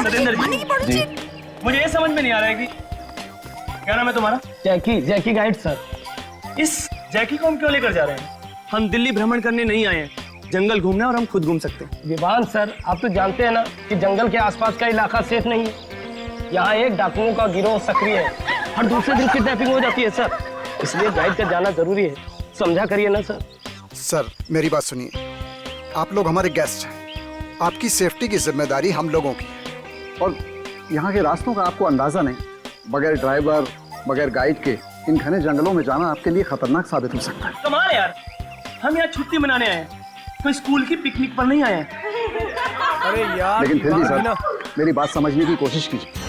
सतेंद्र जी, मुझे ये समझ में नहीं आ रहा है कि क्या नाम है तुम्हारा? जैकी गाइड सर। इस जैकी को हम क्यों लेकर जा रहे हैं? हम दिल्ली भ्रमण करने नहीं आए हैं, जंगल घूमना, और हम खुद घूम सकते हैं। विवान सर, आप तो जानते हैं ना कि जंगल के आसपास का इलाका सेफ नहीं है। यहाँ एक डाकुओं का गिरोह सक्रिय है, हर दूसरे दिन किडनैपिंग हो जाती है सर, इसलिए गाइड का जाना जरूरी है। समझा करिए ना सर। सर मेरी बात सुनिए, आप लोग हमारे गेस्ट हैं, आपकी सेफ्टी की जिम्मेदारी हम लोगों की है। और यहाँ के रास्तों का आपको अंदाजा नहीं, बगैर ड्राइवर बगैर गाइड के इन घने जंगलों में जाना आपके लिए खतरनाक साबित हो सकता है। कमाल है यार, हम यहाँ छुट्टी मनाने आए हैं, कोई स्कूल की पिकनिक पर नहीं आए हैं। अरे यार, लेकिन फिर भी सर मेरी बात समझने की कोशिश कीजिए।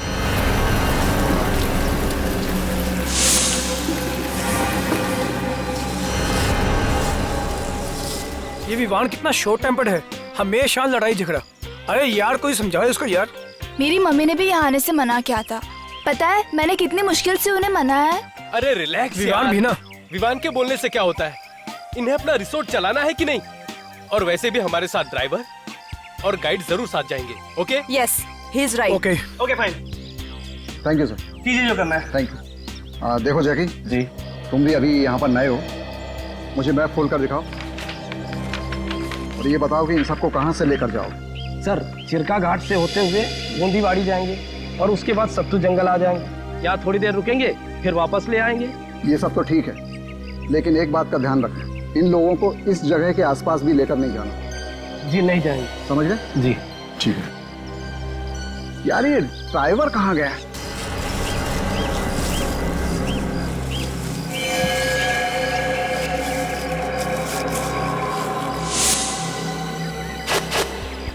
ये विवान कितना शॉर्ट टेम्पर्ड है, हमेशा लड़ाई झगड़ा। अरे यार कोई समझाओ इसको यार। मेरी मम्मी ने भी यहाँ आने से मना किया था, पता है मैंने कितनी मुश्किल से उन्हें मनाया है। अरे रिलैक्स विवान भी ना। विवान के बोलने से क्या होता है, इन्हें अपना रिसोर्ट चलाना है कि नहीं। और वैसे भी हमारे साथ ड्राइवर और गाइड जरूर साथ जाएंगे। Okay? Yes, he is right. Okay okay fine, thank you sir. कीजिए जो करना है। Thank you. देखो जैकी जी, तुम भी अभी यहाँ पर नए हो, मुझे मैप खोल कर दिखाओ और ये बताओ कि इन सबको कहाँ से लेकर जाओ। सर चिरका घाट से होते हुए गोंदीवाड़ी जाएंगे और उसके बाद सत्तू जंगल आ जाएंगे। यहाँ थोड़ी देर रुकेंगे, फिर वापस ले आएंगे। ये सब तो ठीक है, लेकिन एक बात का ध्यान रखें, इन लोगों को इस जगह के आसपास भी लेकर नहीं जाना। जी नहीं जाएंगे। समझ गए? जी ठीक है। यार ये ड्राइवर कहाँ गया?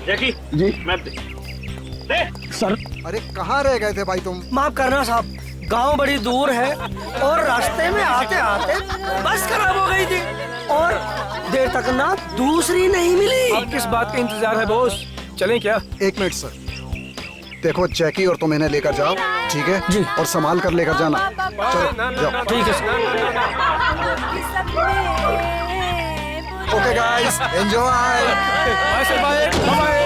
जैकी जी मैप दे। सर। अरे कहाँ रह गए थे भाई तुम? माफ करना साहब, गांव बड़ी दूर है और रास्ते में आते आते बस खराब हो गई थी और देर तक ना दूसरी नहीं मिली। अब किस बात का इंतजार है बॉस, चलें क्या? एक मिनट सर, देखो जैकी और तुम इन्हें लेकर जाओ, ठीक है जी, और संभाल कर लेकर जाना। चलो जाओ। ठीक है sir. Okay guys, enjoy. Bye sir, bye bye.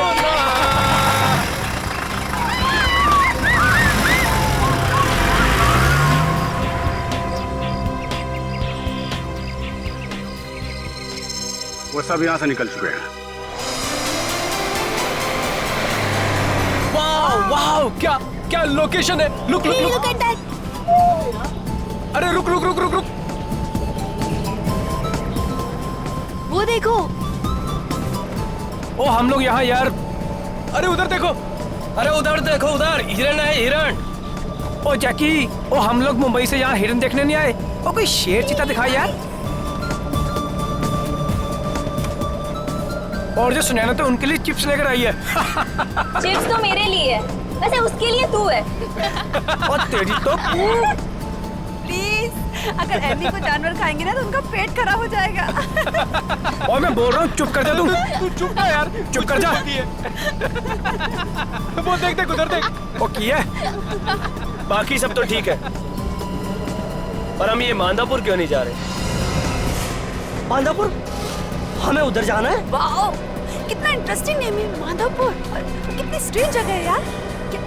वो सब यहाँ से निकल चुके हैं। वाह वाह, क्या क्या लोकेशन है। रुक रुक रुक, अरे रुक रुक रुक रुक रुक, वो देखो। ओ हम लोग यहाँ यार। अरे उधर देखो, अरे उधर देखो, उधर हिरन है, हिरन। ओ जैकी, ओ हम लोग मुंबई से यहाँ हिरन देखने नहीं आए। ओ कोई शेर चीता दिखाई यार। और जो सुनैना तो उनके लिए चिप्स लेकर आई है। चिप्स तो मेरे लिए है, वैसे उसके लिए तू है। और तेरी तो प्लीज, अगर एमी को जानवर खाएंगे ना तो उनका पेट खराब हो जाएगा। और मैं बोल रहा हूँ चुप कर जा तू। तू चुप कर यार, चुप कर जा। वो देख देख उधर देख। ओ किया है? बाकी सब तो ठीक है, पर हम ये मांदापुर क्यों नहीं जा रहे? मांदापुर? हमें उधर जाना है। वाओ, कितना इंटरेस्टिंग नेम है माधवपुर। कितनी स्ट्रेंज जगह है यार।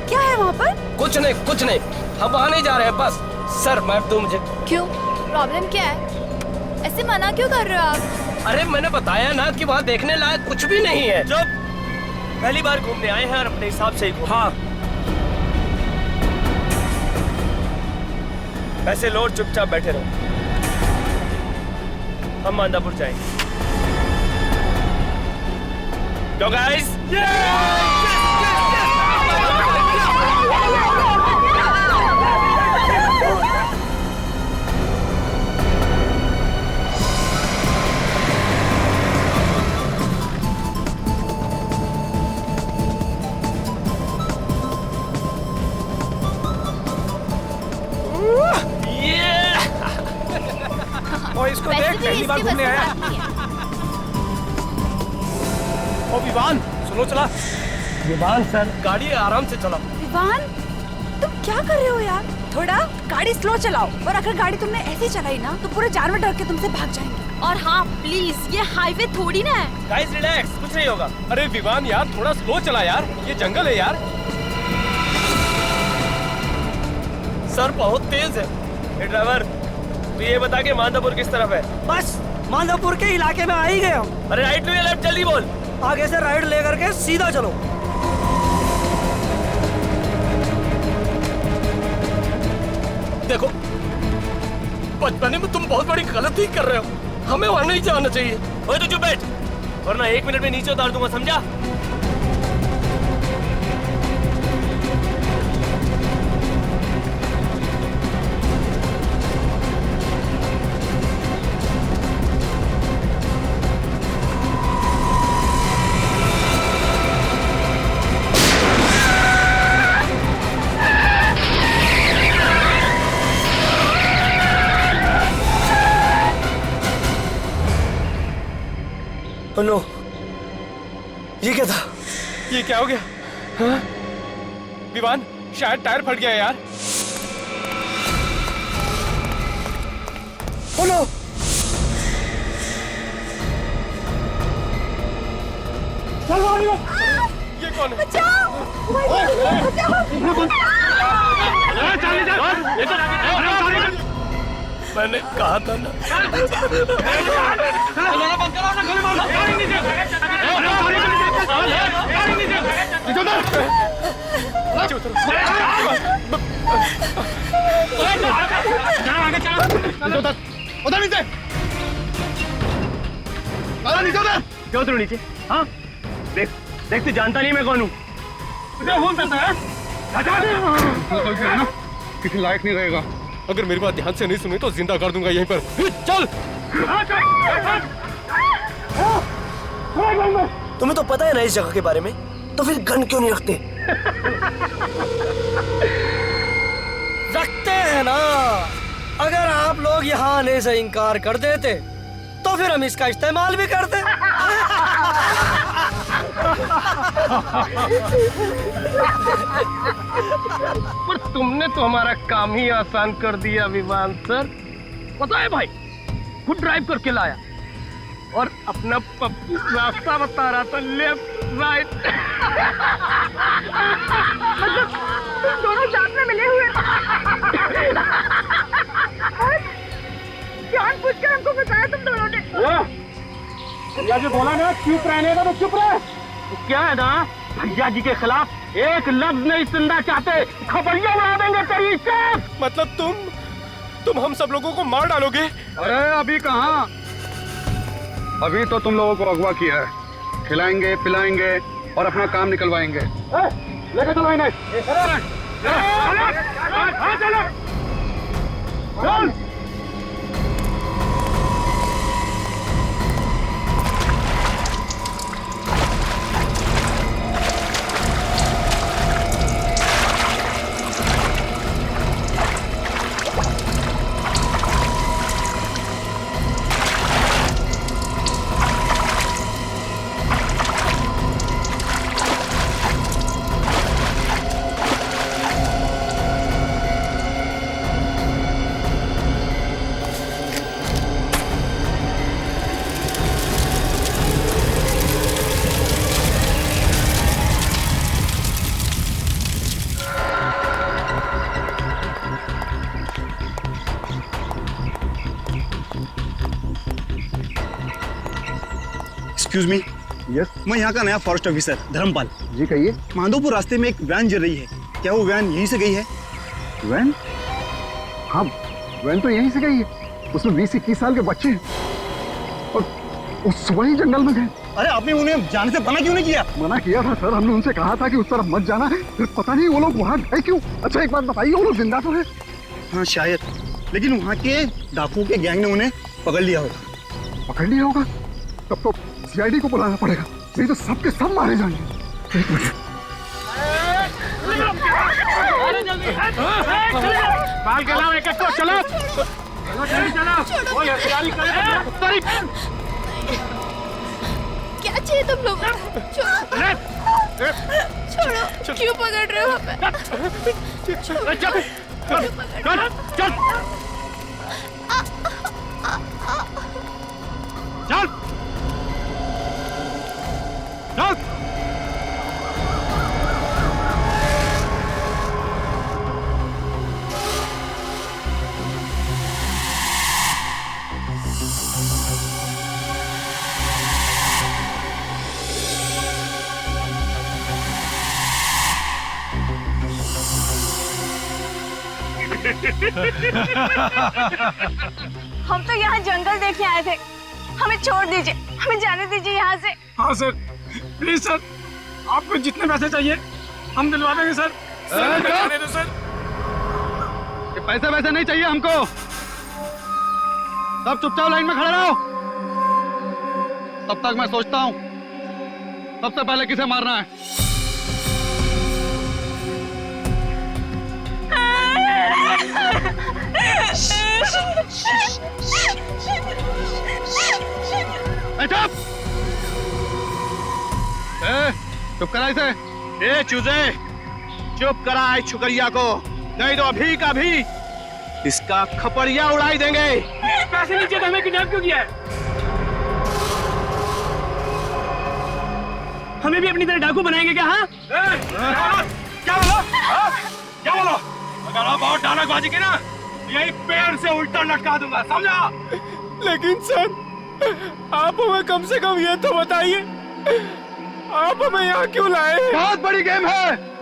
क्या है वहाँ पर? कुछ नहीं, हम वहाँ नहीं जा रहे हैं बस। सर मैप दो मुझे। क्यों, प्रॉब्लम क्या है? ऐसे मना क्यों कर रहे हो आप? अरे मैंने बताया ना कि वहाँ देखने लायक कुछ भी नहीं है। चुप, पहली बार घूमने आए हैं और अपने हिसाब से ही घूम। हाँ, ऐसे लोग चुपचाप बैठे रहो, हम मांदापुर जाएंगे। Go guys! ओ इसको देख, पहली बार घूमने आया। ओ विवान सुनो, चला। विवान सर, गाड़ी आराम से चलाओ। विवान, तुम क्या कर रहे हो यार? थोड़ा गाड़ी स्लो चलाओ, और अगर गाड़ी तुमने ऐसी चलाई ना तो पूरे जानवर डर के तुमसे भाग जाएंगे। और हाँ प्लीज, ये हाईवे थोड़ी ना है। गाइस रिलैक्स, कुछ नहीं होगा। अरे विवान यार थोड़ा स्लो चला यार, ये जंगल है यार। सर बहुत तेज है। ए ड्राइवर, तू ये बता कि मांदापुर किस तरफ है? बस मांधापुर के इलाके में आ ही गए हम। अरे राइट या लेफ्ट, जल्दी बोल। आगे से राइट लेकर के सीधा चलो। देखो, बचपने में तुम बहुत बड़ी गलती कर रहे हो, हमें वहां नहीं जाना चाहिए। ओए तू चुप बैठ, वरना 1 मिनट में नीचे उतार दूंगा, समझा? नो, ये क्या था? ये क्या हो गया? हाँ? विवान, शायद टायर फट गया यार। Oh no! ये कौन है? मैंने कहा था ना। उधर नीचे, क्यों उतरो नीचे? हाँ, देख देख, तू जानता नहीं मैं कौन हूँ। किसी लायक नहीं रहेगा। अगर मेरी बात ध्यान से नहीं सुनी तो जिंदा कर दूंगा यहीं पर। चल। तुम्हें तो पता है ना इस जगह के बारे में, तो फिर गन क्यों नहीं रखते? रखते हैं ना। अगर आप लोग यहाँ आने से इनकार कर देते तो फिर हम इसका इस्तेमाल भी करते। पर तुमने तो हमारा काम ही आसान कर दिया विवान सर। पता है भाई, खुद ड्राइव करके लाया और अपना पप्पू रास्ता बता रहा था, लेफ्ट राइट। मतलब तुम दोनों साथ में मिले हुए जानबूझकर हमको बताया तुम दोनों ने। भैया बोला ना चुप रहने का, तो चुप रहे। तो क्या है ना, भैया जी के खिलाफ एक लफ्ज नहीं सुनना चाहते, खबरिया उड़ा देंगे तेरी से। मतलब तुम हम सब लोगों को मार डालोगे? अरे अभी कहाँ, अभी तो तुम लोगों को अगवा किया है। खिलाएंगे, पिलाएंगे और अपना काम निकलवाएंगे। लेके चलो इन्हें। चल। Excuse me. यस, मैं यहाँ का नया फॉरेस्ट ऑफिसर धर्मपाल। जी कहिए। माधोपुर रास्ते में एक वैन जल रही है, क्या वो वैन यहीं से गई है? वैन? हाँ, वैन तो यहीं से गई है। उसमें 20-21 साल के बच्चे हैं और उस सुबह ही जंगल में गए। अरे आपने उन्हें जाने से मना क्यों नहीं किया? मना किया था सर, हमने उनसे कहा था कि उस तरफ मत जाना है, फिर पता नहीं वो लोग वहाँ गए क्यों। अच्छा एक बात बताइए, वो लोग जिंदा तो है? हाँ शायद, लेकिन वहाँ के डाकुओं के गैंग ने उन्हें पकड़ लिया होगा। पकड़ लिया होगा? तब तो सीआईडी को बुलाना पड़ेगा, नहीं तो सबके सब मारे जाएंगे। एक मिनट। क्या चाहिए तुम लोग? छोड़ो, क्यों पकड़ रहे हो हमें? हम तो यहाँ जंगल देख के आए थे, हमें छोड़ दीजिए, हमें जाने दीजिए यहाँ से। हाँ सर, प्लीज सर, आपको जितने पैसे चाहिए हम दिलवा देंगे सर। सर जाने दो सर। ये पैसे वैसे नहीं चाहिए हमको। सब चुपचाप लाइन में खड़े रहो। तब तक मैं सोचता हूँ सबसे पहले किसे मारना है। चुप! चुप करा इसे। ए चूजे, चुप करा इस छुकरिया को, नहीं तो अभी का भी इसका खपड़िया उड़ाई देंगे। पैसे नीचे तो हमें किडनैप क्यों किया है? हमें भी अपनी तरह डाकू बनाएंगे क्या? हाँ क्या बोलो? क्या बोलो? अगर आप और डायलॉगबाजी की ना, यही पेड़ से उल्टा लटका दूंगा, समझा? लेकिन सर, आप हमें कम से कम ये तो बताइए, आप हमें यहाँ क्यों लाए? बहुत बड़ी गेम है।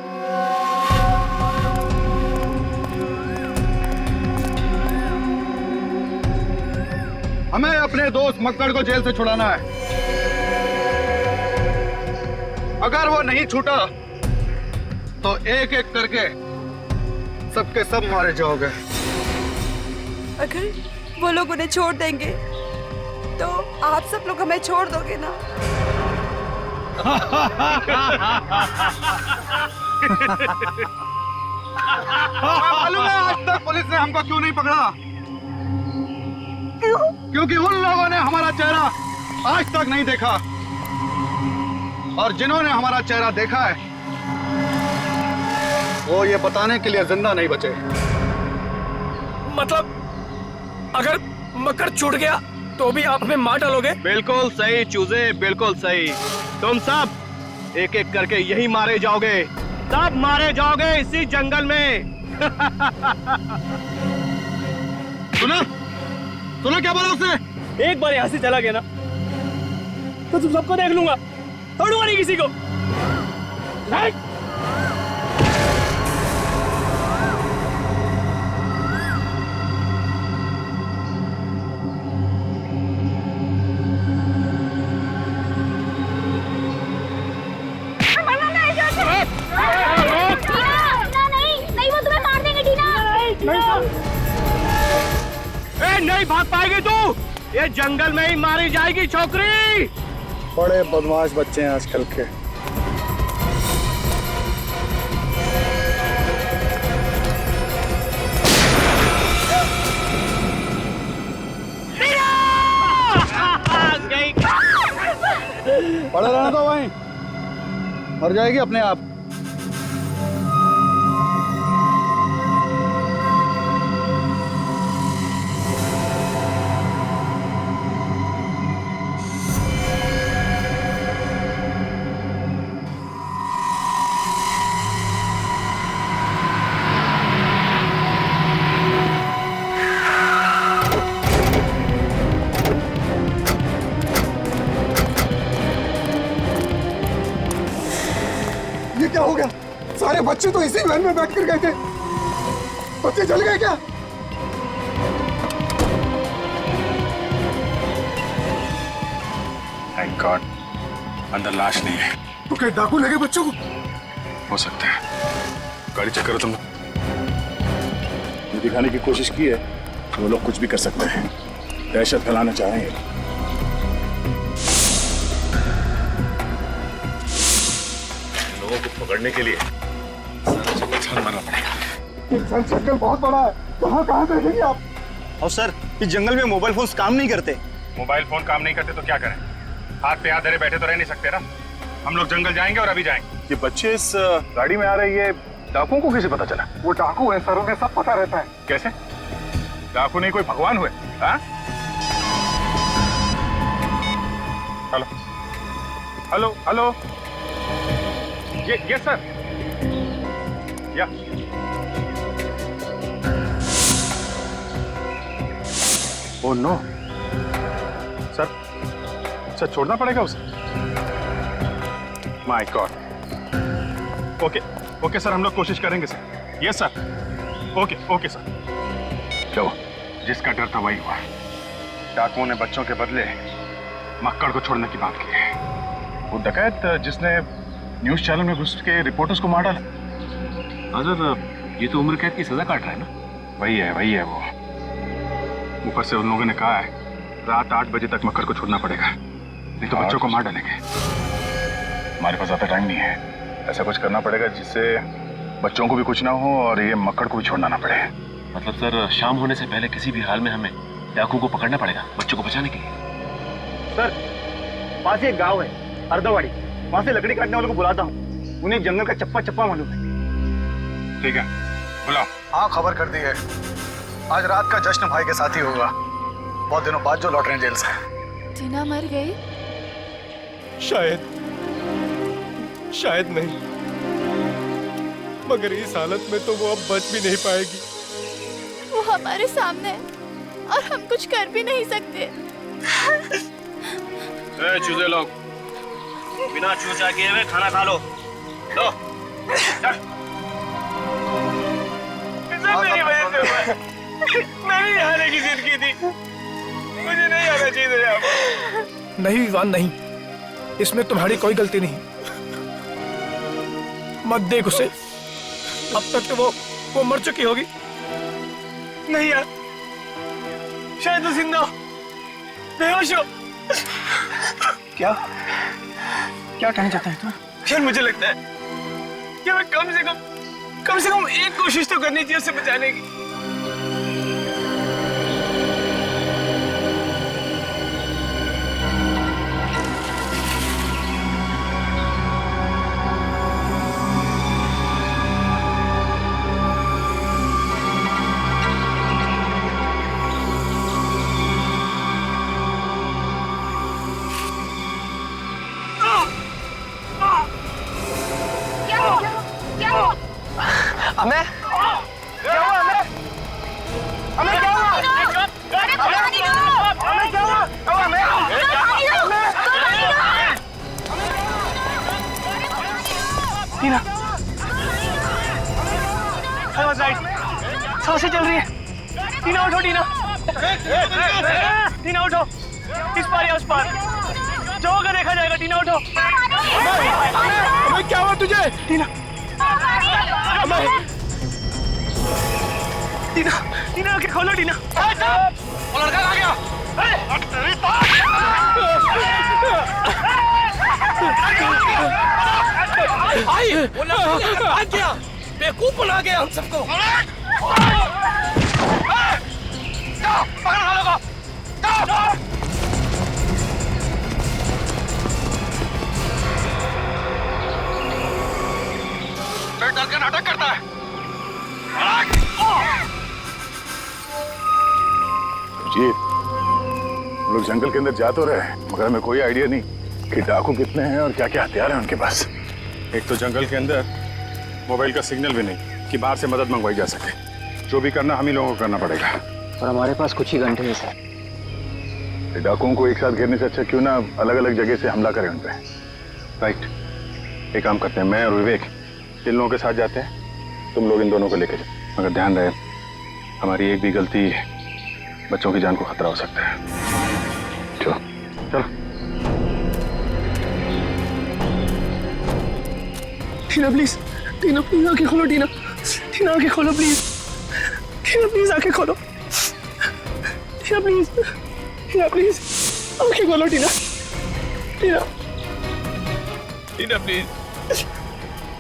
हमें अपने दोस्त मक्कड़ को जेल से छुड़ाना है। अगर वो नहीं छूटा तो एक एक करके सबके सब मारे जाओगे। अगर वो लोग उन्हें छोड़ देंगे तो आप सब लोग हमें छोड़ दोगे ना? मालूम है आज तक पुलिस ने हमको क्यों नहीं पकड़ा? क्योंकि उन लोगों ने हमारा चेहरा आज तक नहीं देखा, और जिन्होंने हमारा चेहरा देखा है वो ये बताने के लिए जिंदा नहीं बचे। मतलब अगर मकर छूट गया तो भी आप हमें मार डालोगे? बिल्कुल सही चूजे, बिल्कुल सही। तुम सब एक एक करके यही मारे जाओगे, सब मारे जाओगे इसी जंगल में। सुना? सुना क्या बोला उसने? एक बार यहाँ से चला गया ना तो तुम सबको देख लूंगा, छोड़ूंगा नहीं किसी को। नहीं, वो तुम्हें मार देंगे टीना। नहीं भाग पाएगी तू, ये जंगल में ही मारी जाएगी छोकरी। बड़े बदमाश बच्चे हैं आजकल के। पड़े रहना तो वहीं, मर जाएगी अपने आप। क्या हो गया? सारे बच्चे तो इसी वैन में बैठ कर गए थे। बच्चे जल गए क्या? थैंक गॉड, अंदर लाश नहीं है। तो क्या डाकू लगे बच्चों को? हो सकता है। गाड़ी चेक करो तुम। ये दिखाने की कोशिश की है वो लोग कुछ भी कर सकते हैं, दहशत फैलाना चाहेंगे। लोगों को पकड़ने के लिए छान मारना पड़ेगा। इंसान जंगल बहुत बड़ा है, कहाँ से देखेंगे आप? और सर, इस जंगल में मोबाइल फोन काम नहीं करते। मोबाइल फोन काम नहीं करते तो क्या करें? हाथ पे हाथ धरे बैठे तो रह नहीं सकते ना। हम लोग जंगल जाएंगे और अभी जाएंगे। ये बच्चे इस गाड़ी में आ रहे, ये डाकुओं को कैसे पता चला? वो डाकू है सर, उन्हें सब पता रहता है। कैसे? डाकू नहीं कोई भगवान हुए? हाँ? हेलो हेलो हेलो, ये सर, या ओह नो सर, सर छोड़ना पड़ेगा उसे। My God. Okay okay sir, हम लोग कोशिश करेंगे sir. Yes sir, okay okay sir. क्या हुआ? जिसका डर था वही हुआ। डाकुओं ने बच्चों के बदले मक्कड़ को छोड़ने की बात की है। वो डकैत जिसने न्यूज चैनल में घुस के रिपोर्टर्स को मार डाला। ये तो उम्र कैद की सजा काट रहा है ना? वही है वो। ऊपर से उन लोगों ने कहा है रात 8 बजे तक मक्कड़ को छोड़ना पड़ेगा, नहीं तो बच्चों को मार डालेंगे। हमारे पास ज्यादा टाइम नहीं है। ऐसा कुछ करना पड़ेगा जिससे बच्चों को भी कुछ ना हो और ये मक्कड़ को भी छोड़ना ना पड़े। मतलब सर, शाम होने से पहले किसी भी हाल में हमें डाकू को पकड़ना पड़ेगा बच्चों को बचाने के लिए। सर, पास ही एक गांव है अर्धवाड़ी, वहां से लकड़ी काटने वालों को बुलाता हूँ। उन्हें जंगल का चप्पा चप्पा मालूम है। ठीक है, बुलाओ। हाँ, खबर कर दी है। आज रात का जश्न भाई के साथ ही होगा, बहुत दिनों बाद जो लौट रहे हैं जेल से। टीना मर गई? शायद नहीं, मगर इस हालत में तो वो अब बच भी नहीं पाएगी। वो हमारे सामने है और हम कुछ कर भी नहीं सकते। चूजे लोग, बिना चूचा किए हुए खाना खा लो। लो, चल। मेरी वजह से हुआ। मैं भी आने की जिद की थी, मुझे नहीं आना चाहिए यहाँ। नहीं विवान नहीं, इसमें तुम्हारी कोई गलती नहीं। मत देख उसे, अब तक तो वो मर चुकी होगी। नहीं यार, शायद वो जिंदा हो, बेहोश हो। क्या कहना चाहता है तुम? यार मुझे लगता है कि मैं कम से कम एक कोशिश तो करनी चाहिए उसे बचाने की। सांसें चल रही है। टीना उठो, टीना उठो, इस पार या उस पार जो होगा देखा जाएगा। टीना उठो। क्या हुआ तुझे? टीना, आंखें खोलो। टीना, वो लड़का कहाँ गया? वो लड़का गया, बेवकूफ बना गया हम सबको। डर के नाटक करता है। जी, हम लोग जंगल के अंदर जा तो रहे हैं, मगर हमें कोई आइडिया नहीं कि डाकू कितने हैं और क्या क्या हथियार हैं उनके पास। एक तो जंगल के अंदर मोबाइल का सिग्नल भी नहीं कि बाहर से मदद मंगवाई जा सके। जो भी करना हम ही लोगों को करना पड़ेगा। और हमारे पास कुछ ही घंटे हैं सर। डाकुओं को एक साथ घेरने से अच्छा क्यों ना अलग अलग जगह से हमला करें उन पे। राइट, एक काम करते हैं, मैं और विवेक इन लोगों के साथ जाते हैं, तुम लोग इन दोनों को लेकर जाओ। मगर ध्यान रहे, हमारी एक भी गलती बच्चों की जान को खतरा हो सकता है। चलो चलो। टीना प्लीज, आंखें खोलो। टीना, आंखें खोलो प्लीज। टीना प्लीज, आंखें खोलो। टीना प्लीज, आंखें खोलो।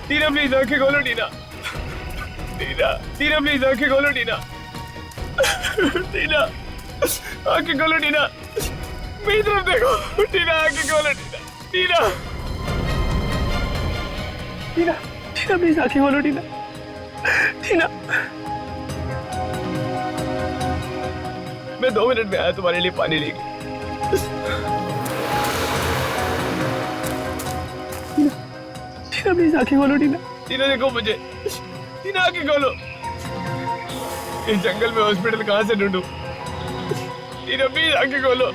टीना प्लीज, आंखें खोलो। टीना प्लीज, आंखें खोलो। टीना, आंखें खोलो। टीना, मेरी तरफ देखो। टीना, आंखें खोलो। टीना प्लीज, आंखें खोलो। टीना, मैं 2 मिनट में आया तुम्हारे लिए पानी लेके। टीना प्लीज, आंखें खोलो। टीना देखो मुझे। टीना, आंखें खोलो। इस जंगल में हॉस्पिटल कहाँ से ढूंढूं? टीना प्लीज, आंखें खोलो।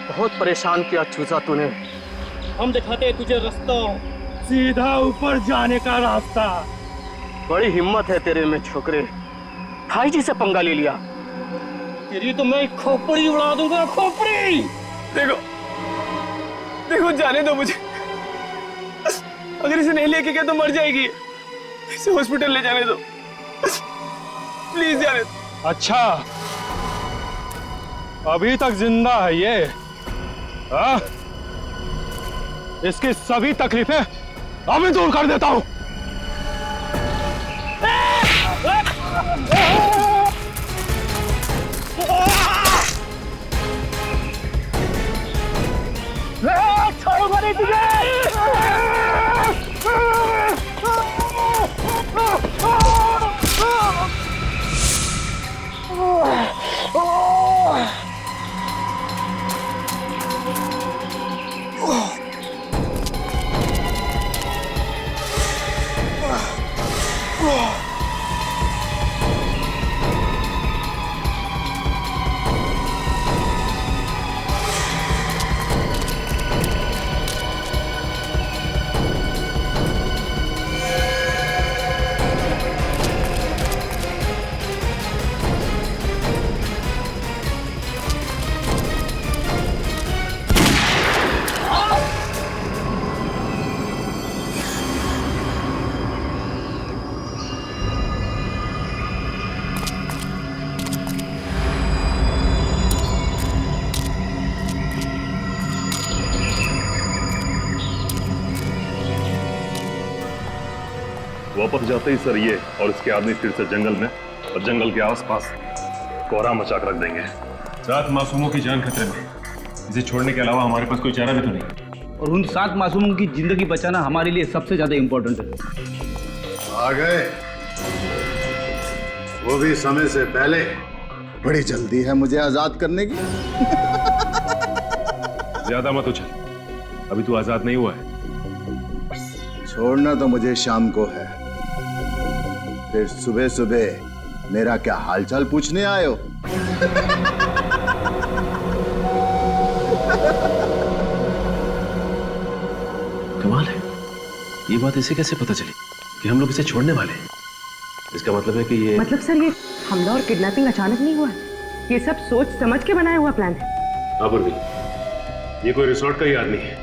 बहुत परेशान किया चूजा तूने, हम दिखाते हैं तुझे रास्ता, सीधा ऊपर जाने का रास्ता। बड़ी हिम्मत है तेरे में छोकरे, भाई जी से पंगा ले लिया। तेरी तो मैं खोपड़ी उड़ा दूंगा, खोपड़ी। देखो देखो, जाने दो मुझे। अगर इसे नहीं लेके गया तो मर जाएगी। इसे हॉस्पिटल ले जाने दो, प्लीज जाने दो। अच्छा, अभी तक जिंदा है ये? हाँ? इसकी सभी तकलीफें अभी दूर कर देता हूं। छोड़ूंगा नहीं तुझे। वापस जाते ही सर ये और इसके आदमी फिर से जंगल में और जंगल के आसपास कोहरा मचा कर रख देंगे। 7 मासूमों की जान खतरे में। इसे छोड़ने के अलावा हमारे पास कोई चारा भी तो नहीं। और उन 7 मासूमों की जिंदगी बचाना हमारे लिए सबसे ज्यादा इंपॉर्टेंट है। आ गए, वो भी समय से पहले। बड़ी जल्दी है मुझे आजाद करने की। ज्यादा मत उछल, अभी तू आजाद नहीं हुआ है। छोड़ना तो मुझे शाम को है, फिर सुबह सुबह मेरा क्या हालचाल पूछने आए हो? कमाल है, ये बात इसे कैसे पता चली कि हम लोग इसे छोड़ने वाले हैं? इसका मतलब है कि ये मतलब सर ये हमला और किडनैपिंग अचानक नहीं हुआ है, ये सब सोच समझ के बनाया हुआ प्लान है। हाँ बुर्वी, ये कोई रिसोर्ट का ही आदमी है,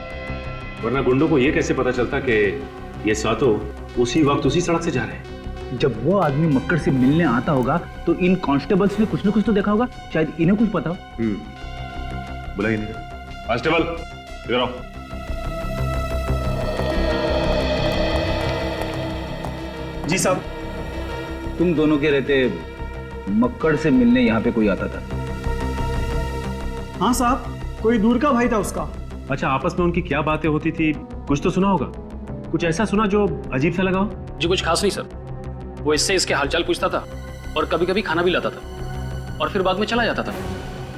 वरना गुंडों को ये कैसे पता चलता कि ये सातों उसी वक्त उसी सड़क से जा रहे हैं? जब वो आदमी मक्कड़ से मिलने आता होगा तो इन कांस्टेबल्स ने कुछ न कुछ तो देखा होगा, शायद इन्हें कुछ पता हो। बुलाइए नहीं। कांस्टेबल इधर आओ। जी साहब। तुम दोनों के रहते मक्कड़ से मिलने यहाँ पे कोई आता था? हाँ साहब, कोई दूर का भाई था उसका। अच्छा, आपस में उनकी क्या बातें होती थी, कुछ तो सुना होगा? कुछ ऐसा सुना जो अजीब सा लगा हो? जी कुछ खास नहीं सर, वो इससे इसके हालचाल पूछता था और कभी कभी खाना भी लाता था और फिर बाद में चला जाता था।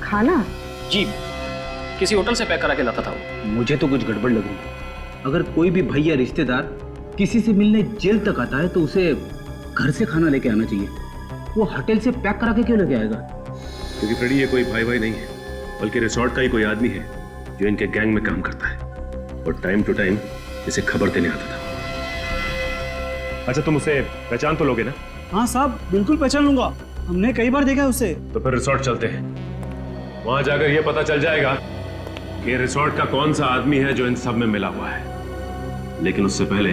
खाना? जी, किसी होटल से पैक करा के लाता था। मुझे तो कुछ गड़बड़ लग रही है। अगर कोई भी भाई या रिश्तेदार किसी से मिलने जेल तक आता है तो उसे घर से खाना लेके आना चाहिए, वो होटल से पैक करा के क्यों लेके आएगा? क्योंकि फ्रेडी ये कोई भाई भाई नहीं है, बल्कि रिसोर्ट का ही कोई आदमी है जो इनके गैंग में काम करता है और टाइम टू टाइम इसे खबर देने आता था। अच्छा, तुम उसे पहचान तो लोगे ना? हाँ साहब, बिल्कुल पहचान लूंगा, हमने कई बार देखा उसे। तो फिर रिसोर्ट चलते हैं, वहां जाकर यह पता चल जाएगा कि रिसोर्ट का कौन सा आदमी है जो इन सब में मिला हुआ है। लेकिन उससे पहले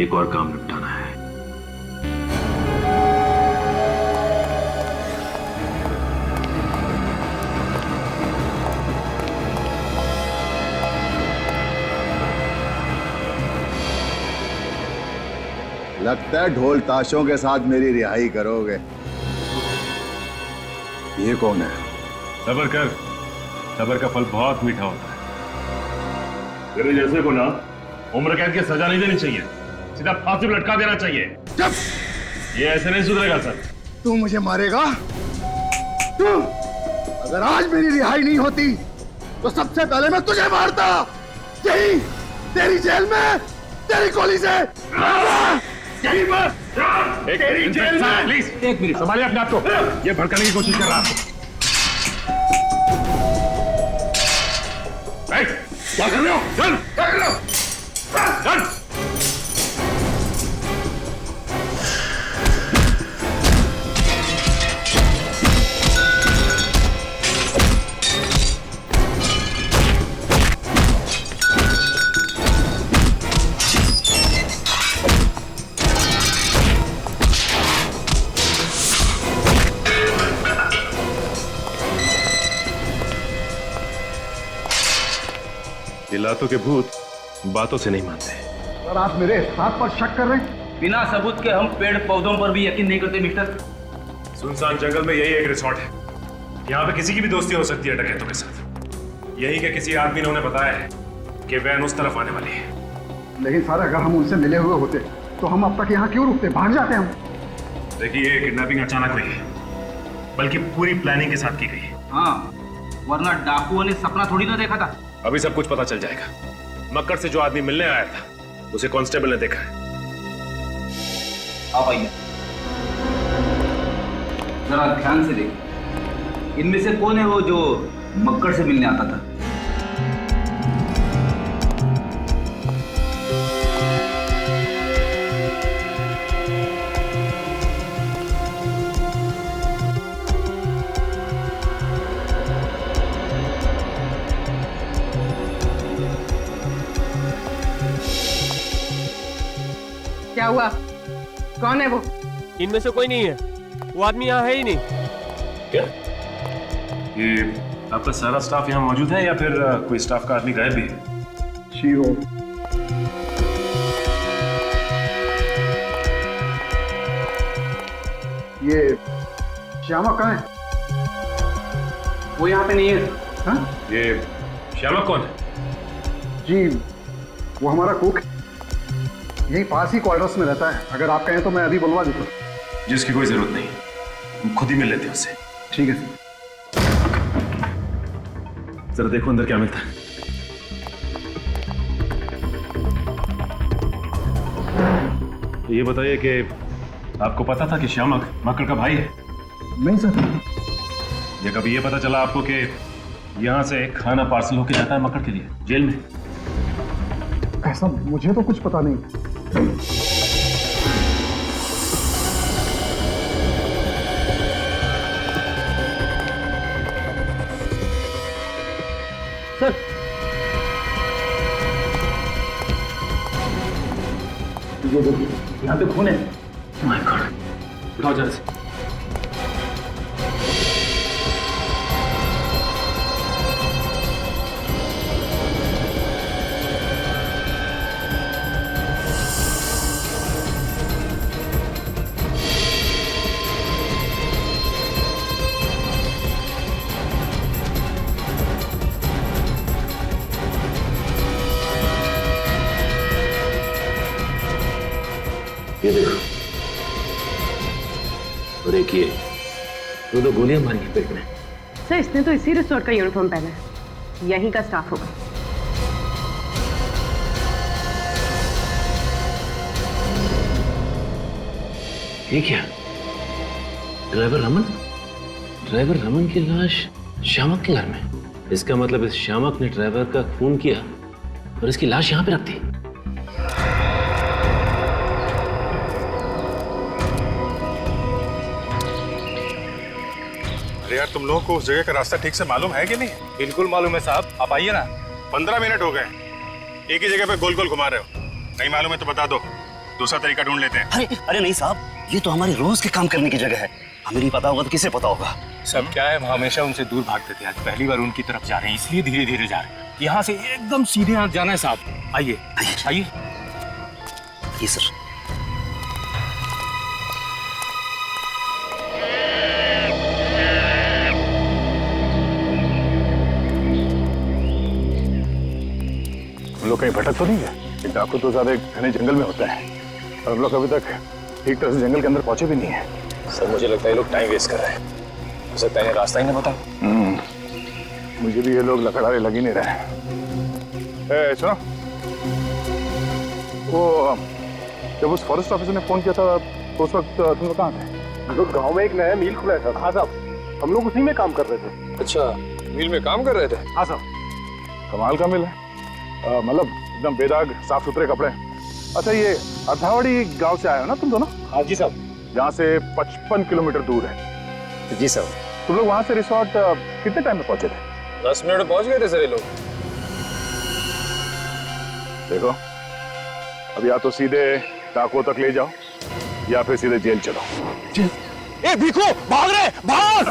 एक और काम निपटाना है। लगता है ढोल ताशों के साथ मेरी रिहाई करोगे। ये कौन है? सब्र कर, सब्र का फल बहुत मीठा होता है। तेरे जैसे को ना उम्र कैद की सजा नहीं देनी चाहिए, सीधा फांसी पर लटका देना चाहिए। चुप! ये ऐसे नहीं सुधरेगा सर। तू मुझे मारेगा? तू? अगर आज मेरी रिहाई नहीं होती तो सबसे पहले मैं तुझे मारता, यही तेरी जेल में, तेरी गोली से। एक मिनट संभालिए अपने आप को, ये भड़काने की कोशिश कर रहा है आपको। क्या कर रहे हो? चल, क्या कर रहे हो? चल। ये लातों के भूत बातों से नहीं मानते। सर आप मेरे हाथ पर शक कर रहे हैं? बिना सबूत के हम पेड़ पौधों पर भी यकीन नहीं करते मिस्टर। सुनसान जंगल में यही एक रिसोर्ट है। यहाँ पे किसी की भी दोस्ती हो सकती है डकैतों के साथ। यही के किसी आदमी ने उन्हें बताया है कि वैन उस तरफ आने वाली है। लेकिन सर अगर हम उनसे मिले हुए होते तो हम अब तक यहाँ क्यों रुकते? भाग जाते हम। देखिए ये किडनैपिंग अचानक हुई है, बल्कि पूरी प्लानिंग के साथ की गई है। हाँ, वरना डाकुओं ने सपना थोड़ी ना देखा था। अभी सब कुछ पता चल जाएगा। मक्कड़ से जो आदमी मिलने आया था उसे कांस्टेबल ने देखा है। आप आइए, जरा ध्यान से देखिए। इनमें से कौन है वो जो मक्कड़ से मिलने आता था? क्या हुआ? कौन है वो? इनमें से कोई नहीं है। वो आदमी यहाँ है ही नहीं। क्या? ये आपका सारा स्टाफ यहाँ मौजूद है या फिर कोई स्टाफ का आदमी गायब भी है? शीरो। ये श्यामा कहाँ है? वो यहाँ पे नहीं है। हाँ? ये श्यामा कौन है? जी वो हमारा कुक यही पास ही क्वार्टर्स में रहता है। अगर आप कहें तो मैं अभी बुलवा देता हूँ। जिसकी कोई जरूरत नहीं, हम खुद ही मिल लेते हैं उससे। ठीक है सर। जरा देखो अंदर क्या मिलता है। ये बताइए कि आपको पता था कि श्यामक मक्कड़ का भाई है? नहीं सर। या कभी ये पता चला आपको कि यहाँ से खाना पार्सल होके जाता है मक्कड़ के लिए जेल में? ऐसा मुझे तो कुछ पता नहीं। सर ये देखिए यहाँ पे खून है। माय गॉड, उठाओ जरा से। ये देखो, और एक ये दो गोलियां मारी हैं पेट में। सर इसने तो इसी रिसोर्ट का यूनिफॉर्म पहना है, यहीं का स्टाफ होगा। ये क्या? ड्राइवर रमन की लाश श्यामक के घर में। इसका मतलब इस श्यामक ने ड्राइवर का खून किया और इसकी लाश यहाँ पे रख दी। यार तुम लोगों को उस जगह का रास्ता ठीक से मालूम है कि नहीं? बिल्कुल मालूम है साहब, आप आइए ना। 15 मिनट हो गए, एक ही जगह पे गोल गोल घुमा रहे हो। नहीं मालूम है तो बता दो, दूसरा तरीका ढूंढ लेते हैं। अरे नहीं साहब, ये तो हमारे रोज के काम करने की जगह है। हमें नहीं पता होगा तो किसे पता होगा? सब क्या है, हम हमेशा उनसे दूर भागते थे, आज पहली बार उनकी तरफ जा रहे हैं, इसलिए धीरे धीरे जा रहे हैं। यहाँ से एकदम सीधे यहाँ जाना है साहब। आइए आइए। ये सर। हम लोग कहीं भटक तो नहीं है? डाकू तो ज्यादा घने जंगल में होता है और हम लोग अभी तक ठीक तरह से जंगल के अंदर पहुंचे भी नहीं है। सर मुझे लगता है ये लोग टाइम वेस्ट कर रहे हैं। हो सकता है रास्ता ही नहीं बता। मुझे भी ये लोग लकड़ारे लग ही नहीं रहे हैं। सुनो, वो जब उस फॉरेस्ट ऑफिसर ने फोन किया था तो उस वक्त तुम लोग कहाँ थे? हम लोग गाँव में एक नया मिल खुला था। हाँ साहब, हम लोग उसी में काम कर रहे थे। अच्छा, मिल में काम कर रहे थे? हाँ साहब। कमाल का मिल है। मतलब एकदम बेदाग साफ सुथरे कपड़े। अच्छा, ये अथावड़ी गांव से आए हो ना तुम दोनों? हाँ जी साहब। यहाँ से 55 किलोमीटर दूर है। जी साहब। तुम लोग वहां से रिसोर्ट कितने टाइम में पहुंचे थे? 10 मिनट में पहुंच गए थे सर ये लोग। देखो, अब या तो सीधे डाकुओं तक ले जाओ या फिर सीधे जेल चलो। जेल? ए भीखू, भाग रहे, भाग!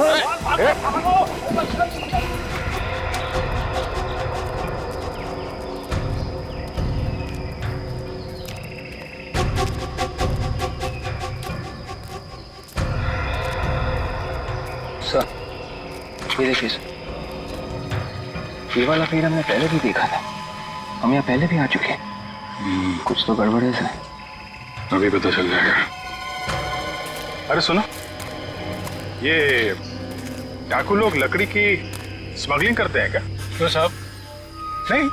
सर, ये देखिए सर, ये वाला पेड़ हमने पहले भी देखा था। हम यहाँ पहले भी आ चुके हैं। कुछ तो गड़बड़ है सर। अभी पता चल जाएगा। अरे सुनो, ये डाकू लोग लकड़ी की स्मगलिंग करते हैं क्या? क्यों साहब? नहीं,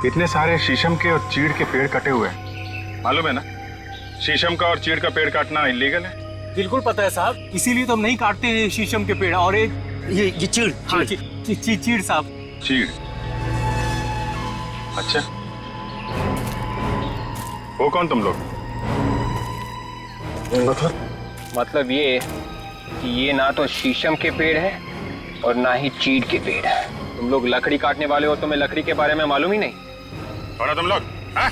इतने सारे शीशम के और चीड़ के पेड़ कटे हुए हैं, मालूम है ना? शीशम का और चीड़ का पेड़ काटना इलीगल है। बिल्कुल पता है साहब, इसीलिए तो हम नहीं काटते हैं शीशम के पेड़। और एक ये चीड़। हाँ, चीड़ साहब। चीड़? अच्छा, वो कौन तुम लोग? मतलब ये कि ये ना तो शीशम के पेड़ है और ना ही चीड़ के पेड़ है। तुम लोग लकड़ी काटने वाले हो, तुम्हें लकड़ी के बारे में मालूम ही नहीं। कौन हो तुम लोग? हाँ?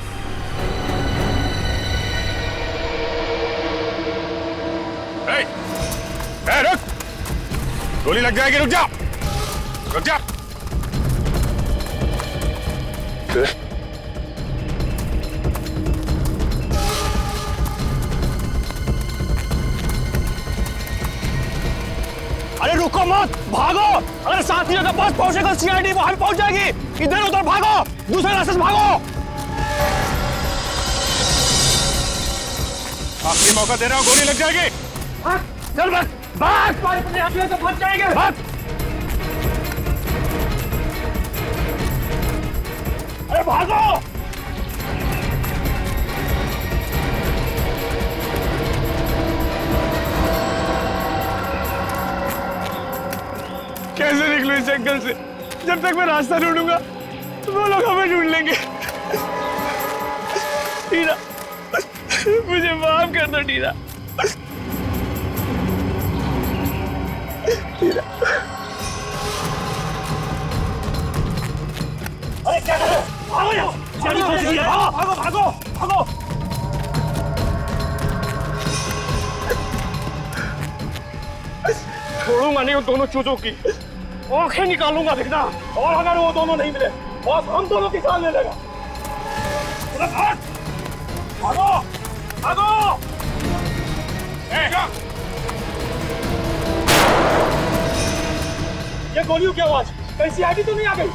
रुक! गोली लग जाएगी, रुक जा! रुक जा! अरे रुको मत, भागो! अगर साथियों के पास पहुंचेगा सीआईडी वहां पहुंच जाएगी। इधर उधर भागो, दूसरे रास्ते से भागो। आखिरी मौका दे रहा हूं, गोली लग जाएगी। चल भाग, भाग! तो फंस जाएंगे। भाग! अरे भागो! कैसे निकलूं इस जंगल से? जब तक मैं रास्ता ढूंढूंगा वो लोग हमें ढूंढ लेंगे। टीना, मुझे माफ कर दो टीना। अरे क्या कर रहे हो? भागो यहाँ! भागो भागो भागो! छोड़ूंगा नहीं उन दोनों चूजों की, आंखें निकालूंगा देखना। और अगर वो दोनों नहीं मिले बस हम दोनों की जान ले लेगा। भागो भागो! ये गोलियों की आवाज कहीं सीआईडी तो नहीं आ गई?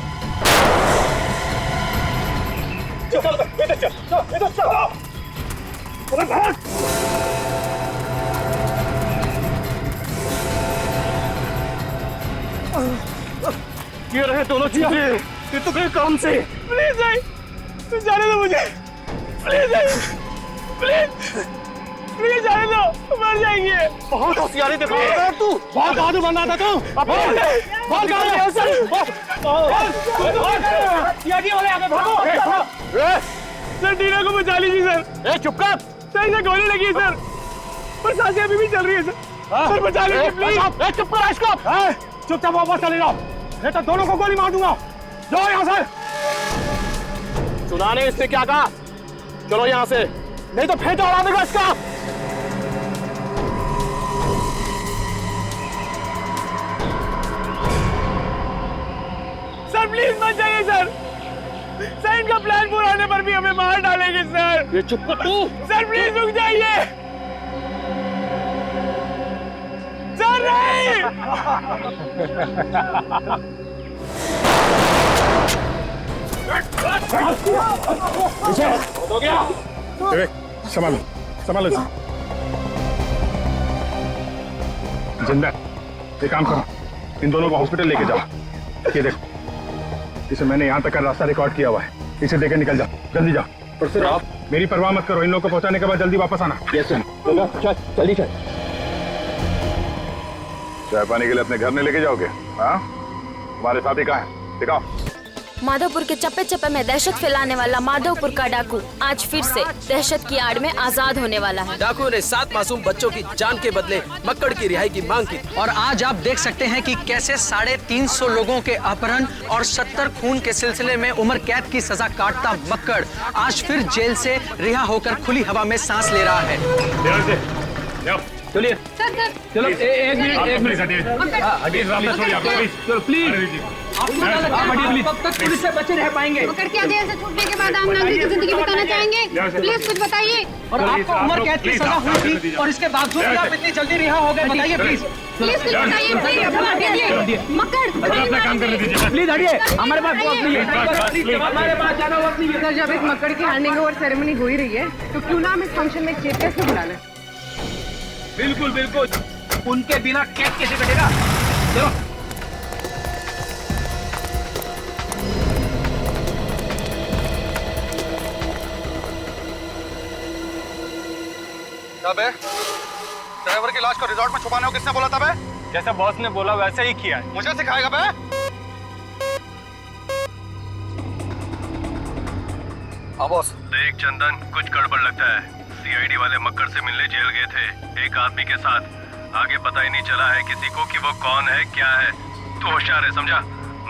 चल इधर चल, इधर चल। अरे भाग! ये रहे दोनों चीजें। ये तो गए काम से। प्लीज भाई, तू जाने दो मुझे। प्लीज भाई, प्लीज प्लीज जाने दो, मर जाएंगे। बहुत होशियारी दिखा रहा है तू। बहुत बहादुर बंदा था तू। बहुत वाले आगे भागो। सर टीना को बचा लीजिए सर। चुप कर। सर इसे गोली लगी है सर, पर सांसें अभी भी चल रही है सर। सर बचा लीजिए प्लीज। चुप कर इसको। चुपचाप वापस चले जाओ, नहीं तो दोनों को गोली मार दूंगा। जाओ यहाँ से। सुना ने इससे क्या कहा? चलो यहाँ से, नहीं तो फेंटा उड़ा देगा इसका। सर प्लीज मत जाइए सर। सर इनका प्लान पूरा होने पर भी हमें मार डालेंगे सर। ये चुप कर तू। सर प्लीज रुक जाइए सर। नहीं हो गया। संभालो संभालो। जिंदा, एक काम करो, इन दोनों को हॉस्पिटल लेके जाओ। ये देखो, इसे मैंने यहाँ तक का रास्ता रिकॉर्ड किया हुआ है। इसे लेकर निकल जाओ, जल्दी जाओ। पर सर आप मेरी परवाह मत करो, इन लोगों को पहुंचाने के बाद जल्दी वापस आना। Yes sir. चल जल्दी चल। चाय पानी के लिए अपने घर में लेके जाओगे? हाँ, तुम्हारे साथी कहाँ है? दिखाओ। माधोपुर के चप्पे चप्पे में दहशत फैलाने वाला माधोपुर का डाकू आज फिर से दहशत की आड़ में आजाद होने वाला है। डाकुओं ने 7 मासूम बच्चों की जान के बदले मक्कड़ की रिहाई की मांग की और आज आप देख सकते हैं कि कैसे 350 लोगों के अपहरण और 70 खून के सिलसिले में उम्र कैद की सजा काटता मक्कड़ आज फिर जेल से रिहा होकर खुली हवा में सांस ले रहा है। चलिए चलो एक मिनट चलो प्लीज कब तक पुलिस से बचे रह पाएंगे? मक्कड़ की जेल से छूटने के बाद आप नागरिक की जिंदगी बिताना चाहेंगे? प्लीज कुछ बताइए। और आपको उम्र कैद की सजा हुई थी और इसके बावजूद भी आप इतनी जल्दी रिहा हो गए, बताइए प्लीज। प्लीज कुछ बताइए। मक्कड़ अपना काम करने दीजिए। प्लीज हटिए, हमारे पास वक्त नहीं है, हमारे पास ज्यादा वक्त नहीं है। सर, जब एक मक्कड़ की हैंडिंग ओवर सेरेमनी हो ही रही है तो क्यों ना हम इस फंक्शन में चीफ गेस्ट को बुला लें? बिल्कुल बिल्कुल, उनके बिना केक कैसे कटेगा? चलो बे, ड्राइवर की लाश को रिजॉर्ट में छुपाने को किसने बोला था बे? जैसा बॉस ने बोला वैसे ही किया है। मुझे सिखाएगा बे? हाँ बॉस। देख चंदन, कुछ गड़बड़ लगता है। सीआईडी वाले मक्कड़ से मिलने जेल गए थे एक आदमी के साथ। आगे पता ही नहीं चला है किसी को कि वो कौन है क्या है। तू होशियार है, समझा?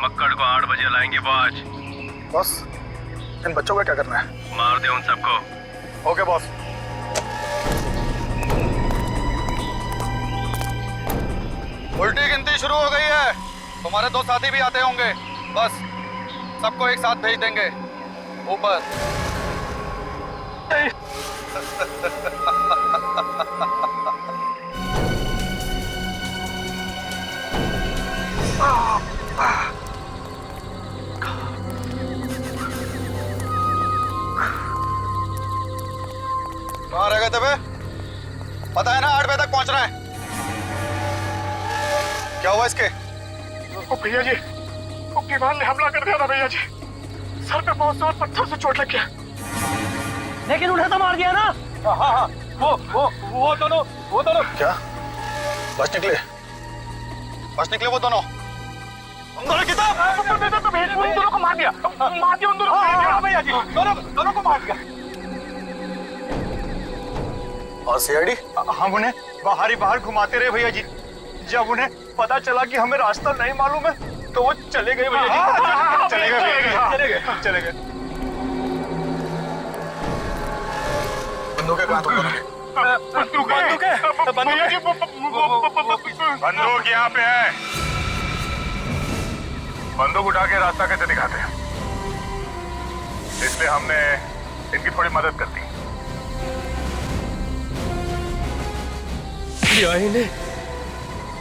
मक्कड़ को 8 बजे लाएंगे वो आज। बॉस, इन बच्चों का क्या करना है? मार दे उन सबको। Okay boss. उल्टी गिनती शुरू हो गई है। तुम्हारे 2 साथी भी आते होंगे। बस सबको एक साथ भेज देंगे ऊपर। कहाँ रह गए थे बे? पता है ना 8 बजे तक पहुंचना है। क्या हुआ इसके? भैया जी, दीवार ने हमला कर दिया था भैया जी। सर पे बहुत जोर पत्थर से चोट लग गया। लेकिन उन्हें तो मार दिया ना। हाँ, वो दोनों क्या बच निकले वो दोनों? उन दोनों किताब उन दोनों को मार दिया उन दोनों को भैया जी, दोनों को मार दिया। और सीआईडी? हम उन्हें बाहर घुमाते रहे भैया जी। जब उन्हें पता चला कि हमें रास्ता नहीं मालूम है तो वो चले गए भैया जी। चले गए। बंदूकें कहाँ तुम दोनों की? बंदूक यहाँ पे है। बंदूक उठा के रास्ता कैसे दिखाते हैं, इसलिए हमने इनकी थोड़ी मदद कर दी।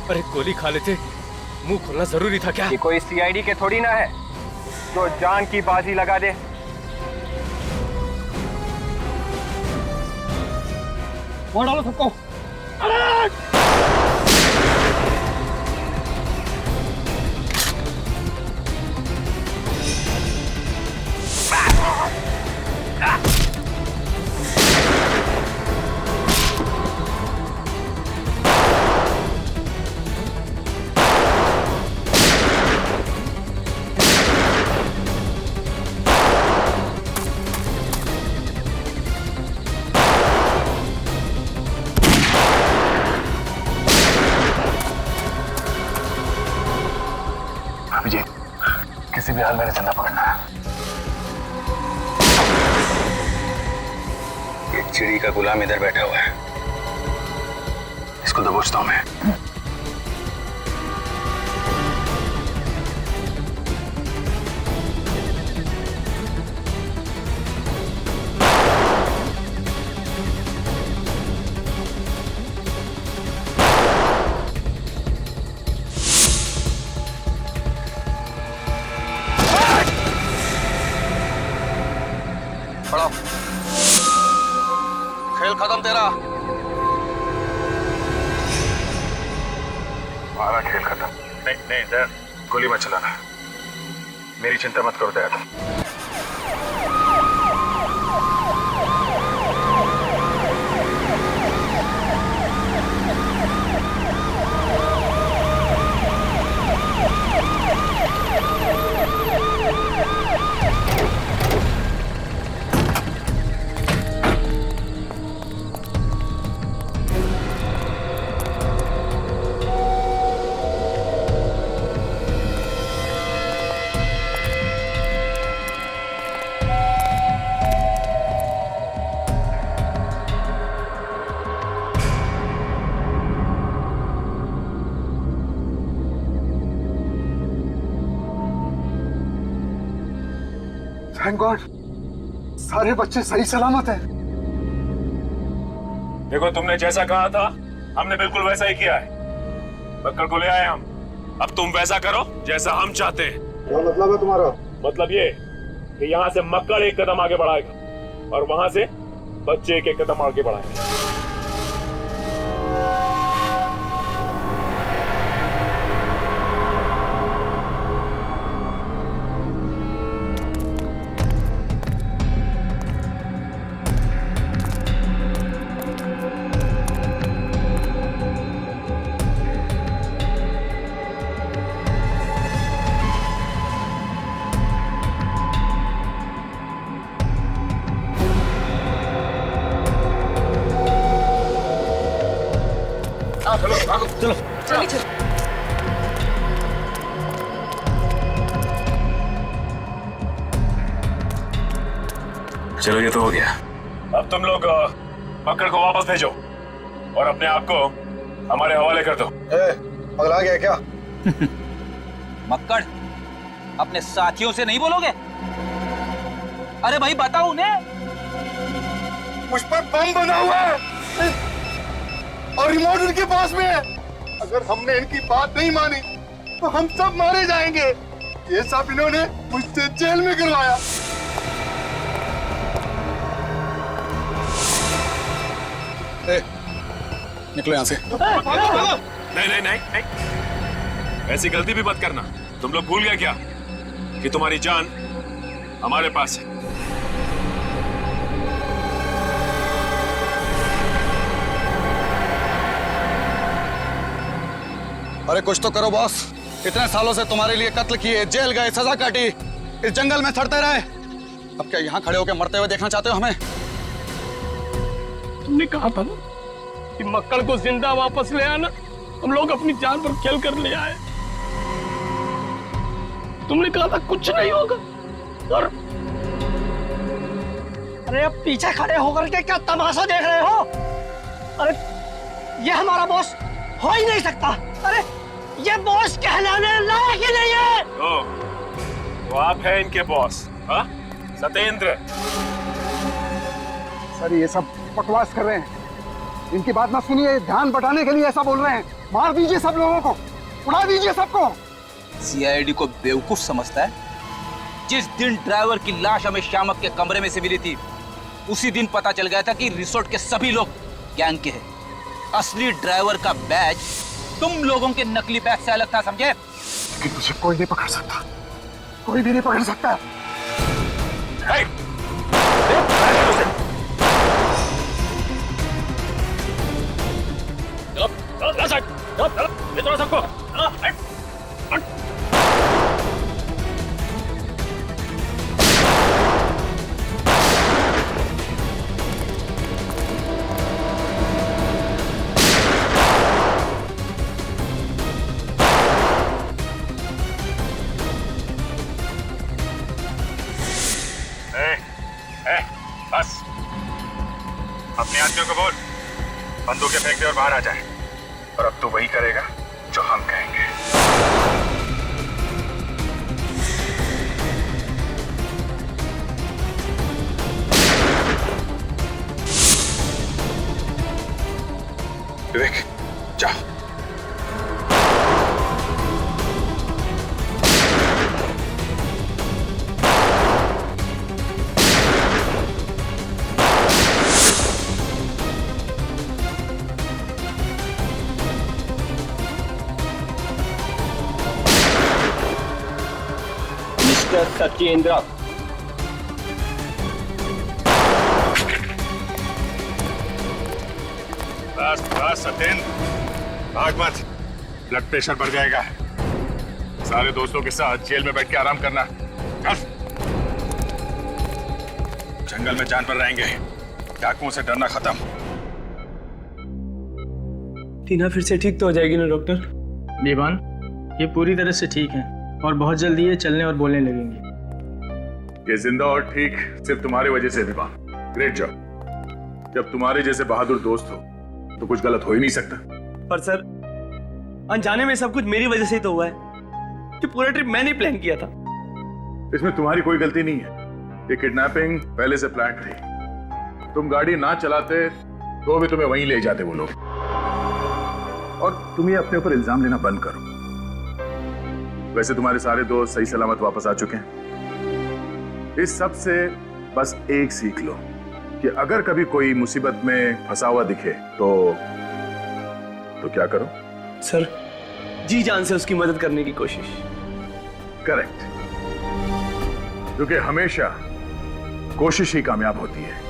अरे गोली खा लेते, मुंह खोलना जरूरी था क्या? ये कोई सीआईडी के थोड़ी ना है जो जान की बाजी लगा दे। वो डालो सबको। अभिजीत, किसी भी हाल में चंदा पकड़ना है। एक चिड़ी का गुलाम इधर बैठा हुआ है, इसको दबोचता हूं मैं। पढ़ो। खेल खत्म तेरा। हमारा खेल खत्म। नहीं दया, गोली मत चलाना। मेरी चिंता मत करो दया। थैंक गॉड, सारे बच्चे सही सलामत हैं। देखो, तुमने जैसा कहा था हमने बिल्कुल वैसा ही किया है। मक्कड़ को ले आए हम, अब तुम वैसा करो जैसा हम चाहते हैं। क्या मतलब है तुम्हारा? मतलब ये कि यहाँ से मक्कड़ एक कदम आगे बढ़ाएगा और वहां से बच्चे एक कदम आगे बढ़ाएंगे। चलो चलो, ये तो हो गया। अब तुम लोग मक्कड़ को वापस भेजो और अपने आप को हमारे हवाले कर दो। पगला गया क्या? मक्कड़, अपने साथियों से नहीं बोलोगे? अरे भाई बताओ उन्हें। मुझ पर बम बना हुआ है और रिमोट उनके पास में है। अगर हमने इनकी बात नहीं मानी तो हम सब मारे जाएंगे। ये सब इन्होंने मुझसे जेल में करवाया। निकलो यहाँ से। नहीं नहीं नहीं नहीं, ऐसी गलती भी मत करना। तुम लोग भूल गए क्या कि तुम्हारी जान हमारे पास है। अरे कुछ तो करो बॉस। इतने सालों से तुम्हारे लिए कत्ल किए, जेल गए, सजा काटी, इस जंगल में सड़ते रहे। अब क्या यहाँ खड़े होकर मरते हुए देखना चाहते हो हमें? तुमने कहा था ना कि मक्कड़ को जिंदा वापस ले आना। हम लोग अपनी जान पर खेल कर ले आए। तुमने कहा था कुछ नहीं होगा और अरे अब पीछे खड़े होकर के क्या तमाशा देख रहे हो? अरे ये हमारा बॉस हो ही नहीं सकता। अरे ये बॉस कहलाने लायक ही नहीं है। वो आप हैं इनके बॉस? हाँ, सत्येंद्र। सर ये सब बकवास कर रहे हैं। इनकी बात ना सुनिए, ध्यान बटाने के लिए ऐसा बोल रहे हैं। मार दीजिए सब लोगों को, उड़ा दीजिए सबको। सीआईडी को बेवकूफ समझता है। जिस दिन ड्राइवर की लाश हमें श्यामक के कमरे में से मिली थी, उसी दिन पता चल गया था कि रिसोर्ट के सभी लोग गैंग के हैं। असली ड्राइवर का बैज तुम लोगों के नकली बैज से अलग था, समझे? लेकिन मुझे कोई नहीं पकड़ सकता, कोई भी नहीं पकड़ सकता। सबको बस अपने आदमियों को बोल बंदूकें फेंक दे और बाहर आ जाए। और अब तो वही करेगा जो हम कहेंगे। विवेक जाओ। सत्येंद्र, बस बस सत्येंद्र, भाग मत, ब्लड प्रेशर बढ़ जाएगा। सारे दोस्तों के साथ जेल में बैठ के आराम करना। चल, जंगल में जानवर रहेंगे, डाकुओं से डरना खत्म। टीना फिर से ठीक तो हो जाएगी ना डॉक्टर? बेबान, ये पूरी तरह से ठीक है और बहुत जल्दी ये चलने और बोलने लगेंगी। ये जिंदा और ठीक सिर्फ तुम्हारी वजह से विवान। Great job. जब तुम्हारे जैसे बहादुर दोस्त हो तो कुछ गलत हो ही नहीं सकता। पर सर, अनजाने में सब कुछ मेरी वजह से ही तो हुआ है। कि पूरा ट्रिप मैंने प्लान किया था। इसमें तुम्हारी कोई गलती नहीं है। ये किडनैपिंग पहले से प्लान थी। तुम गाड़ी ना चलाते तो भी तुम्हें वहीं ले जाते वो लोग। और तुम ये अपने ऊपर इल्जाम लेना बंद करो। वैसे तुम्हारे सारे दोस्त सही सलामत वापस आ चुके हैं। इस सब से बस एक सीख लो कि अगर कभी कोई मुसीबत में फंसा हुआ दिखे तो क्या करो? सर, जी जान से उसकी मदद करने की कोशिश। करेक्ट, क्योंकि हमेशा कोशिश ही कामयाब होती है।